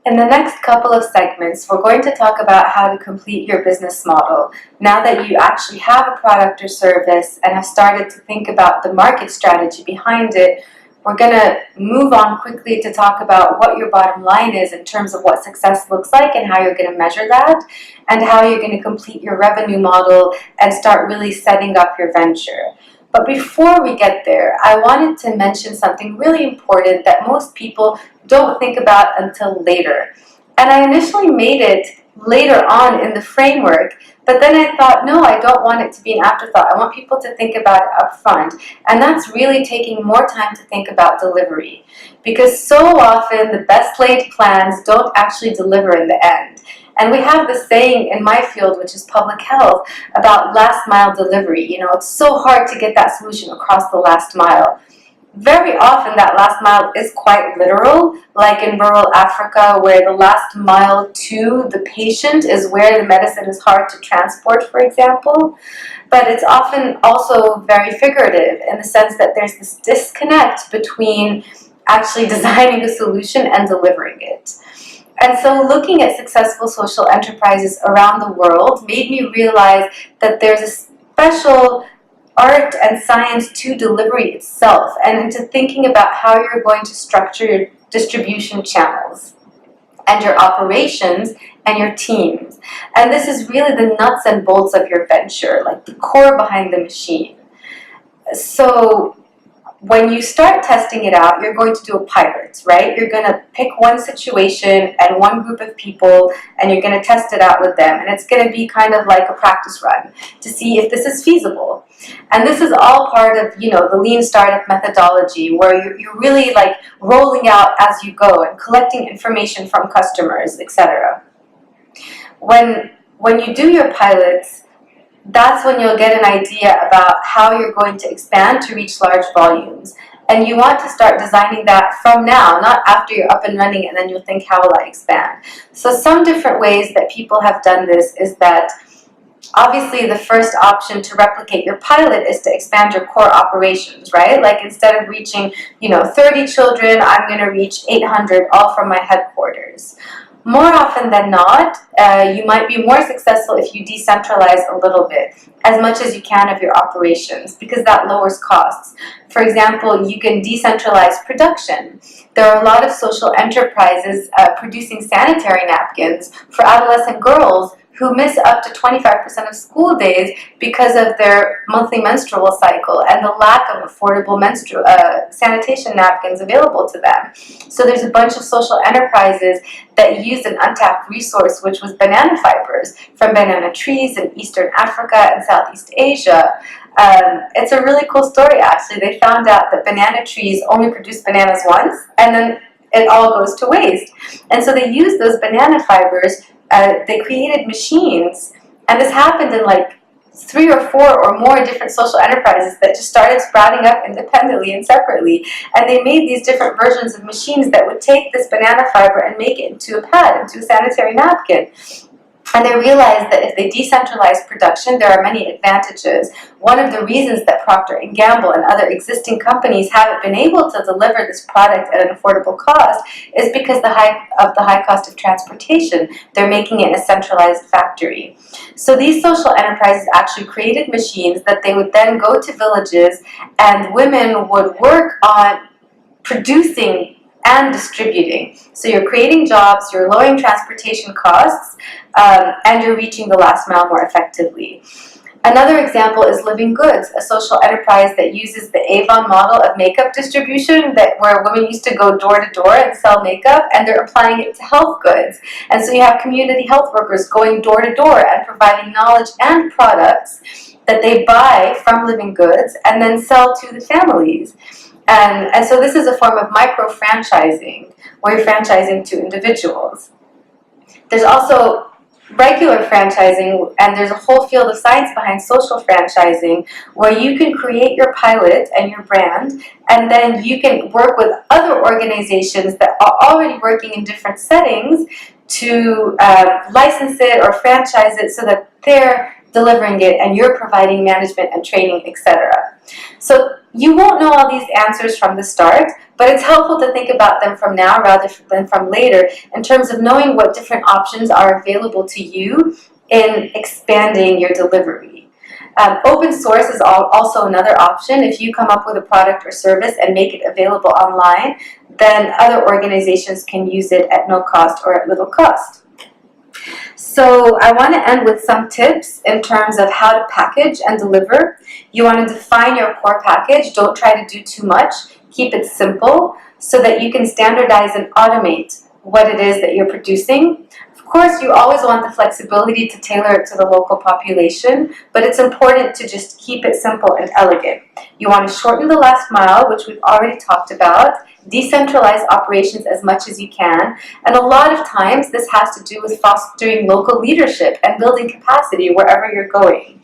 In the next couple of segments, we're going to talk about how to complete your business model. Now that you actually have a product or service and have started to think about the market strategy behind it, we're going to move on quickly to talk about what your bottom line is in terms of what success looks like and how you're going to measure that, and how you're going to complete your revenue model and start really setting up your venture. But before we get there, I wanted to mention something really important that most people don't think about until later. And I initially made it later on in the framework, but then I thought, no, I don't want it to be an afterthought. I want people to think about it up front. And that's really taking more time to think about delivery. Because so often the best laid plans don't actually deliver in the end. And we have this saying in my field, which is public health, about last mile delivery. You know, it's so hard to get that solution across the last mile. Very often that last mile is quite literal, like in rural Africa, where the last mile to the patient is where the medicine is hard to transport, for example. But it's often also very figurative in the sense that there's this disconnect between actually designing a solution and delivering it. And so looking at successful social enterprises around the world made me realize that there's a special art and science to delivery itself, and into thinking about how you're going to structure your distribution channels and your operations and your teams. And this is really the nuts and bolts of your venture, like the core behind the machine. So when you start testing it out, you're going to do a pilot, right? You're going to pick one situation and one group of people, and you're going to test it out with them. And it's going to be kind of like a practice run to see if this is feasible. And this is all part of, the lean startup methodology, where you're really like rolling out as you go and collecting information from customers, etc. When you do your pilots, that's when you'll get an idea about how you're going to expand to reach large volumes. And you want to start designing that from now, not after you're up and running and then you'll think, how will I expand? So some different ways that people have done this is that obviously the first option to replicate your pilot is to expand your core operations, right? Like instead of reaching, 30 children, I'm going to reach 800 all from my headquarters. More often than not, you might be more successful if you decentralize a little bit, as much as you can of your operations, because that lowers costs. For example, you can decentralize production. There are a lot of social enterprises producing sanitary napkins for adolescent girls who miss up to 25% of school days because of their monthly menstrual cycle and the lack of affordable sanitation napkins available to them. So there's a bunch of social enterprises that used an untapped resource, which was banana fibers from banana trees in Eastern Africa and Southeast Asia. It's a really cool story, actually. They found out that banana trees only produce bananas once, and then it all goes to waste. And so they used those banana fibers. They created machines, and this happened in like 3 or 4 or more different social enterprises that just started sprouting up independently and separately. And they made these different versions of machines that would take this banana fiber and make it into a pad, into a sanitary napkin. And they realized that if they decentralize production, there are many advantages. One of the reasons that Procter & Gamble and other existing companies haven't been able to deliver this product at an affordable cost is because of the high cost of transportation. They're making it in a centralized factory. So these social enterprises actually created machines that they would then go to villages, and women would work on producing and distributing. So you're creating jobs, you're lowering transportation costs, and you're reaching the last mile more effectively. Another example is Living Goods, a social enterprise that uses the Avon model of makeup distribution, where women used to go door to door and sell makeup, and they're applying it to health goods. And so you have community health workers going door to door and providing knowledge and products that they buy from Living Goods and then sell to the families. And so this is a form of micro-franchising, where you're franchising to individuals. There's also regular franchising, and there's a whole field of science behind social franchising, where you can create your pilot and your brand, and then you can work with other organizations that are already working in different settings to license it or franchise it so that they're delivering it and you're providing management and training, etc. So you won't know all these answers from the start, but it's helpful to think about them from now rather than from later in terms of knowing what different options are available to you in expanding your delivery. Open source is also another option. If you come up with a product or service and make it available online, then other organizations can use it at no cost or at little cost. So I want to end with some tips in terms of how to package and deliver. You want to define your core package. Don't try to do too much. Keep it simple so that you can standardize and automate what it is that you're producing. Of course, you always want the flexibility to tailor it to the local population, but it's important to just keep it simple and elegant. You want to shorten the last mile, which we've already talked about, decentralize operations as much as you can, and a lot of times this has to do with fostering local leadership and building capacity wherever you're going.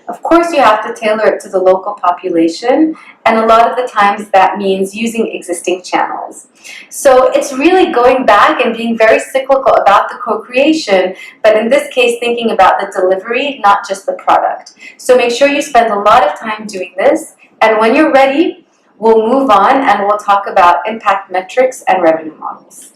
Of course, you have to tailor it to the local population, and a lot of the times that means using existing channels. So it's really going back and being very cyclical about the co-creation, but in this case, thinking about the delivery, not just the product. So make sure you spend a lot of time doing this, and when you're ready, we'll move on and we'll talk about impact metrics and revenue models.